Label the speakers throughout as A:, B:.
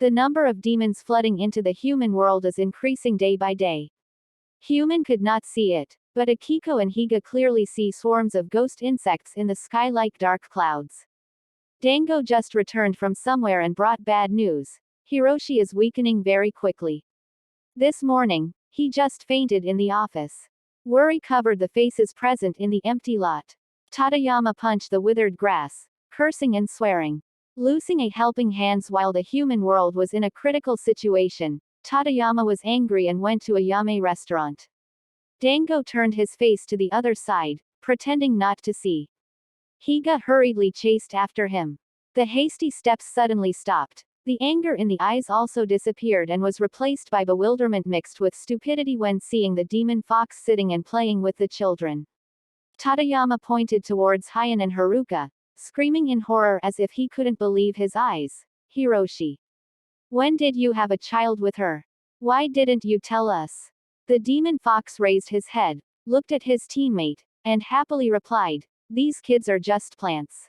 A: The number of demons flooding into the human world is increasing day by day. Human could not see it, but Akiko and Higa clearly see swarms of ghost insects in the sky like dark clouds. Dango just returned from somewhere and brought bad news. Hiroshi is weakening very quickly. This morning, he just fainted in the office. Worry covered the faces present in the empty lot. Tateyama punched the withered grass, cursing and swearing. Loosing a helping hands while the human world was in a critical situation, Tateyama was angry and went to a Yame restaurant. Dango turned his face to the other side, pretending not to see. Higa hurriedly chased after him. The hasty steps suddenly stopped. The anger in the eyes also disappeared and was replaced by bewilderment mixed with stupidity when seeing the demon fox sitting and playing with the children. Tateyama pointed towards Heian and Haruka, screaming in horror as if he couldn't believe his eyes. Hiroshi. When did you have a child with her? Why didn't you tell us? The demon fox raised his head, looked at his teammate, and happily replied, "These kids are just plants.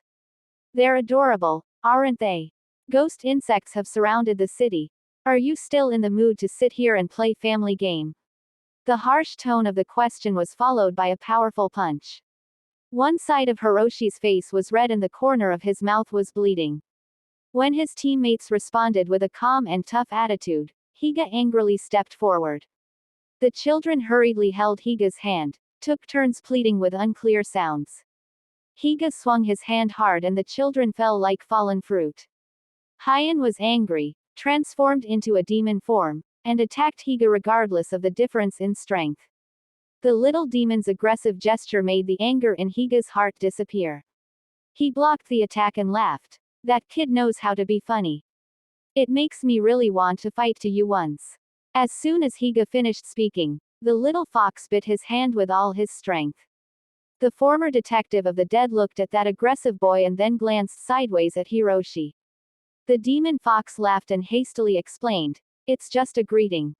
A: They're adorable, aren't they? Ghost insects have surrounded the city. Are you still in the mood to sit here and play family game?" The harsh tone of the question was followed by a powerful punch. One side of Hiroshi's face was red and the corner of his mouth was bleeding. When his teammates responded with a calm and tough attitude, Higa angrily stepped forward. The children hurriedly held Higa's hand, took turns pleading with unclear sounds. Higa swung his hand hard and the children fell like fallen fruit. Heian was angry, transformed into a demon form, and attacked Higa regardless of the difference in strength. The little demon's aggressive gesture made the anger in Higa's heart disappear. He blocked the attack and laughed. That kid knows how to be funny. It makes me really want to fight to you once. As soon as Higa finished speaking, the little fox bit his hand with all his strength. The former detective of the dead looked at that aggressive boy and then glanced sideways at Hiroshi. The demon fox laughed and hastily explained, "It's just a greeting.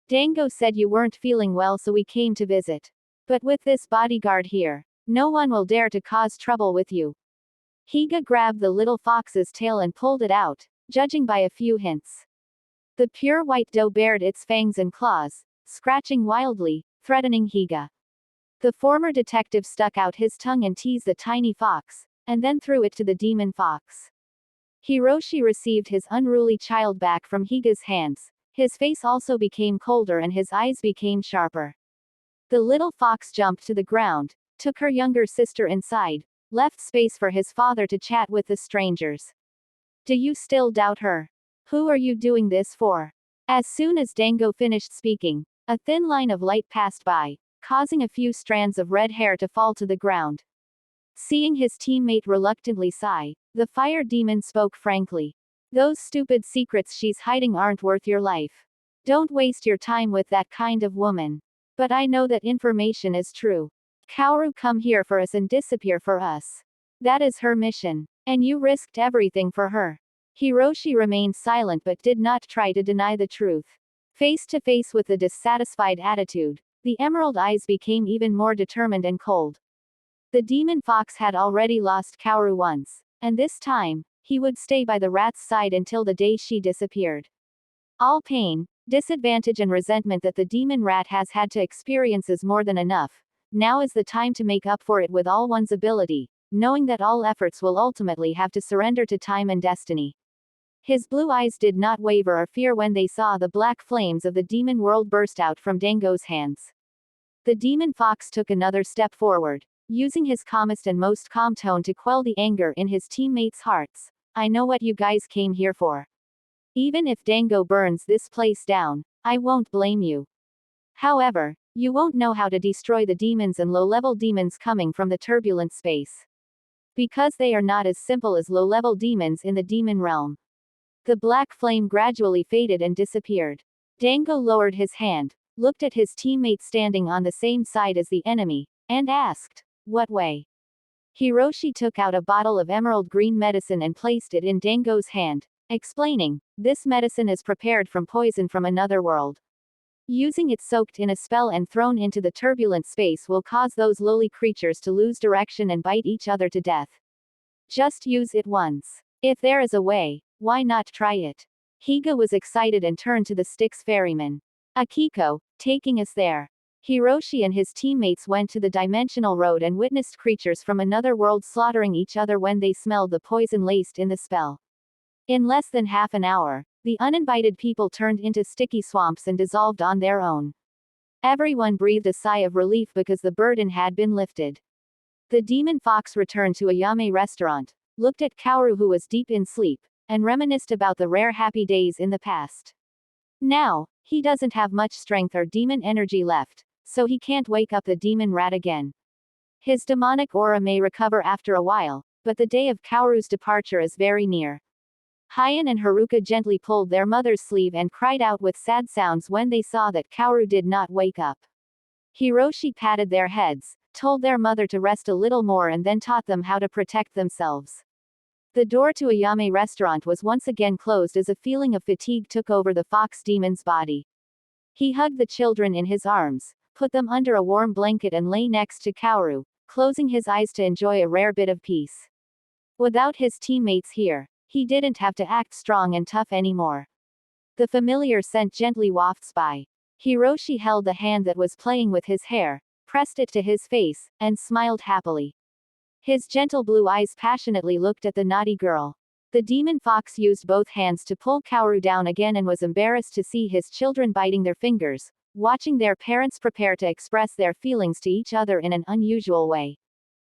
A: Dango said you weren't feeling well so we came to visit. But with this bodyguard here, no one will dare to cause trouble with you." Higa grabbed the little fox's tail and pulled it out, judging by a few hints. The pure white doe bared its fangs and claws, scratching wildly, threatening Higa. The former detective stuck out his tongue and teased the tiny fox, and then threw it to the demon fox. Hiroshi received his unruly child back from Higa's hands. His face also became colder and his eyes became sharper. The little fox jumped to the ground, took her younger sister inside, left space for his father to chat with the strangers. "Do you still doubt her? Who are you doing this for?" As soon as Dango finished speaking, a thin line of light passed by, causing a few strands of red hair to fall to the ground. Seeing his teammate reluctantly sigh, the fire demon spoke frankly. "Those stupid secrets she's hiding aren't worth your life. Don't waste your time with that kind of woman. But I know that information is true. Kaoru come here for us and disappear for us. That is her mission. And you risked everything for her." Hiroshi remained silent but did not try to deny the truth. Face to face with the dissatisfied attitude, the emerald eyes became even more determined and cold. The demon fox had already lost Kaoru once, and this time, he would stay by the rat's side until the day she disappeared. All pain, disadvantage and resentment that the demon rat has had to experience is more than enough. Now is the time to make up for it with all one's ability, knowing that all efforts will ultimately have to surrender to time and destiny. His blue eyes did not waver or fear when they saw the black flames of the demon world burst out from Dango's hands. The demon fox took another step forward, using his calmest and most calm tone to quell the anger in his teammates' hearts. "I know what you guys came here for. Even if Dango burns this place down, I won't blame you. However, you won't know how to destroy the demons and low-level demons coming from the turbulent space. Because they are not as simple as low-level demons in the demon realm." The black flame gradually faded and disappeared. Dango lowered his hand, looked at his teammate standing on the same side as the enemy, and asked, "What way?" Hiroshi took out a bottle of emerald green medicine and placed it in Dango's hand, explaining, "This medicine is prepared from poison from another world. Using it soaked in a spell and thrown into the turbulent space will cause those lowly creatures to lose direction and bite each other to death. Just use it once. If there is a way, why not try it?" Higa was excited and turned to the Styx ferryman. Akiko, taking us there. Hiroshi and his teammates went to the dimensional road and witnessed creatures from another world slaughtering each other when they smelled the poison laced in the spell. In less than half an hour, the uninvited people turned into sticky swamps and dissolved on their own. Everyone breathed a sigh of relief because the burden had been lifted. The demon fox returned to a Yame restaurant, looked at Kaoru who was deep in sleep, and reminisced about the rare happy days in the past. Now, he doesn't have much strength or demon energy left, so he can't wake up the demon rat again. His demonic aura may recover after a while, but the day of Kaoru's departure is very near. Heian and Haruka gently pulled their mother's sleeve and cried out with sad sounds when they saw that Kaoru did not wake up. Hiroshi patted their heads, told their mother to rest a little more and then taught them how to protect themselves. The door to a Yame restaurant was once again closed as a feeling of fatigue took over the fox demon's body. He hugged the children in his arms, put them under a warm blanket and lay next to Kaoru, closing his eyes to enjoy a rare bit of peace. Without his teammates here, he didn't have to act strong and tough anymore. The familiar scent gently wafts by. Hiroshi held the hand that was playing with his hair, pressed it to his face, and smiled happily. His gentle blue eyes passionately looked at the naughty girl. The demon fox used both hands to pull Kaoru down again and was embarrassed to see his children biting their fingers, watching their parents prepare to express their feelings to each other in an unusual way.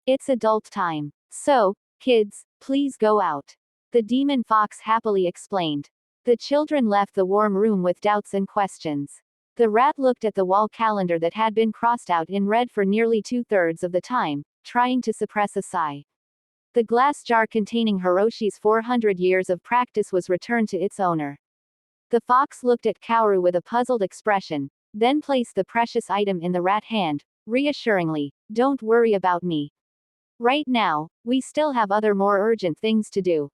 A: It's adult time. So, kids, please go out. The demon fox happily explained. The children left the warm room with doubts and questions. The rat looked at the wall calendar that had been crossed out in red for nearly 2/3 of the time, trying to suppress a sigh. The glass jar containing Hiroshi's 400 years of practice was returned to its owner. The fox looked at Kaoru with a puzzled expression, then placed the precious item in the rat hand, reassuringly, "Don't worry about me. Right now, we still have other more urgent things to do."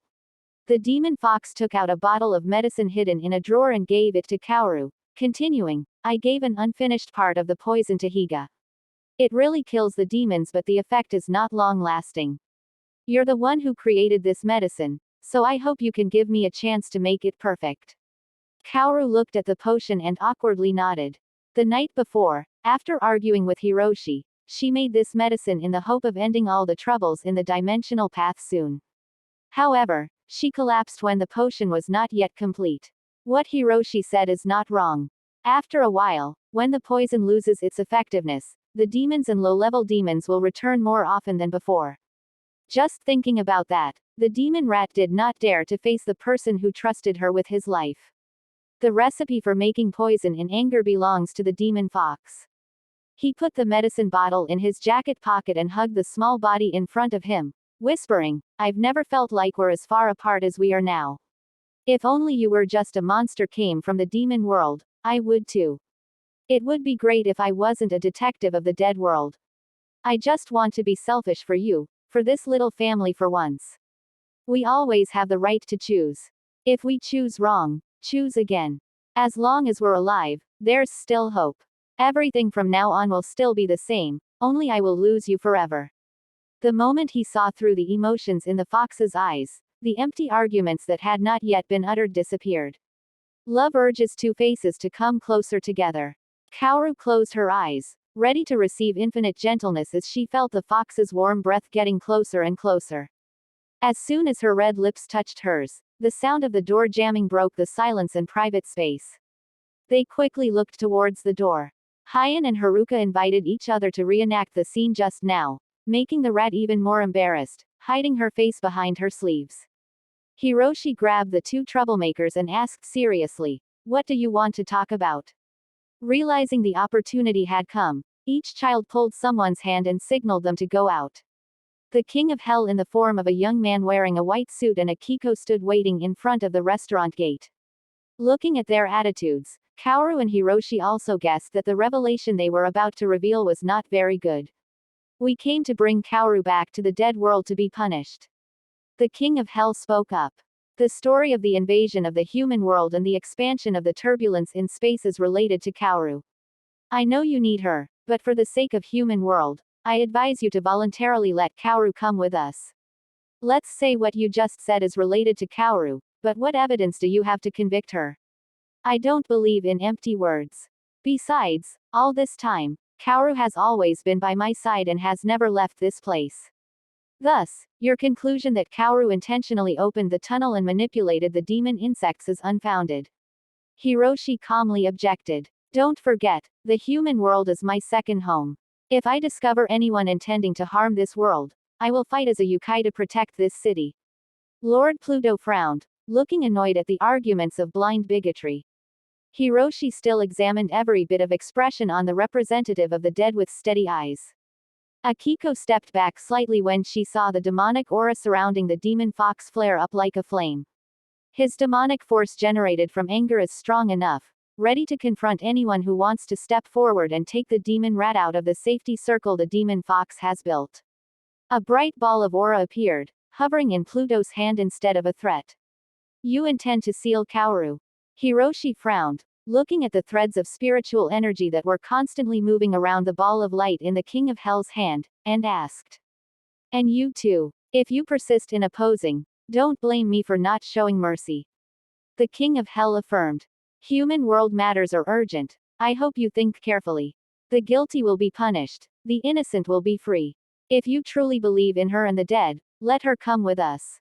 A: The demon fox took out a bottle of medicine hidden in a drawer and gave it to Kaoru, continuing, "I gave an unfinished part of the poison to Higa. It really kills the demons but the effect is not long-lasting. You're the one who created this medicine, so I hope you can give me a chance to make it perfect." Kaoru looked at the potion and awkwardly nodded. The night before, after arguing with Hiroshi, she made this medicine in the hope of ending all the troubles in the dimensional path soon. However, she collapsed when the potion was not yet complete. What Hiroshi said is not wrong. After a while, when the poison loses its effectiveness, the demons and low-level demons will return more often than before. Just thinking about that, the demon rat did not dare to face the person who trusted her with his life. The recipe for making poison in anger belongs to the demon fox. He put the medicine bottle in his jacket pocket and hugged the small body in front of him, whispering, "I've never felt like we're as far apart as we are now. If only you were just a monster came from the demon world, I would too. It would be great if I wasn't a detective of the dead world. I just want to be selfish for you, for this little family for once. We always have the right to choose. If we choose wrong, choose again. As long as we're alive, there's still hope. Everything from now on will still be the same, only I will lose you forever." The moment he saw through the emotions in the fox's eyes, the empty arguments that had not yet been uttered disappeared. Love urges two faces to come closer together. Kaoru closed her eyes, ready to receive infinite gentleness as she felt the fox's warm breath getting closer and closer. As soon as her red lips touched hers, the sound of the door jamming broke the silence and private space. They quickly looked towards the door. Heian and Haruka invited each other to reenact the scene just now, making the rat even more embarrassed, hiding her face behind her sleeves. Hiroshi grabbed the two troublemakers and asked seriously, "What do you want to talk about?" Realizing the opportunity had come, each child pulled someone's hand and signaled them to go out. The king of hell in the form of a young man wearing a white suit and a kiko stood waiting in front of the restaurant gate. Looking at their attitudes, Kaoru and Hiroshi also guessed that the revelation they were about to reveal was not very good. "We came to bring Kaoru back to the dead world to be punished." The king of hell spoke up. The story of the invasion of the human world and the expansion of the turbulence in space is related to Kaoru. I know you need her, but for the sake of human world, I advise you to voluntarily let Kaoru come with us. Let's say what you just said is related to Kaoru, but what evidence do you have to convict her? I don't believe in empty words. Besides, all this time, Kaoru has always been by my side and has never left this place. Thus, your conclusion that Kaoru intentionally opened the tunnel and manipulated the demon insects is unfounded. Hiroshi calmly objected. Don't forget, the human world is my second home. If I discover anyone intending to harm this world, I will fight as a yokai to protect this city. Lord Pluto frowned, looking annoyed at the arguments of blind bigotry. Hiroshi still examined every bit of expression on the representative of the dead with steady eyes. Akiko stepped back slightly when she saw the demonic aura surrounding the demon fox flare up like a flame. His demonic force generated from anger is strong enough, ready to confront anyone who wants to step forward and take the demon rat out of the safety circle the demon fox has built. A bright ball of aura appeared, hovering in Pluto's hand instead of a threat. You intend to seal Kaoru? Hiroshi frowned, looking at the threads of spiritual energy that were constantly moving around the ball of light in the King of Hell's hand, and asked. And you too. If you persist in opposing, don't blame me for not showing mercy. The King of Hell affirmed. Human world matters are urgent. I hope you think carefully. The guilty will be punished. The innocent will be free. If you truly believe in her and the dead, let her come with us.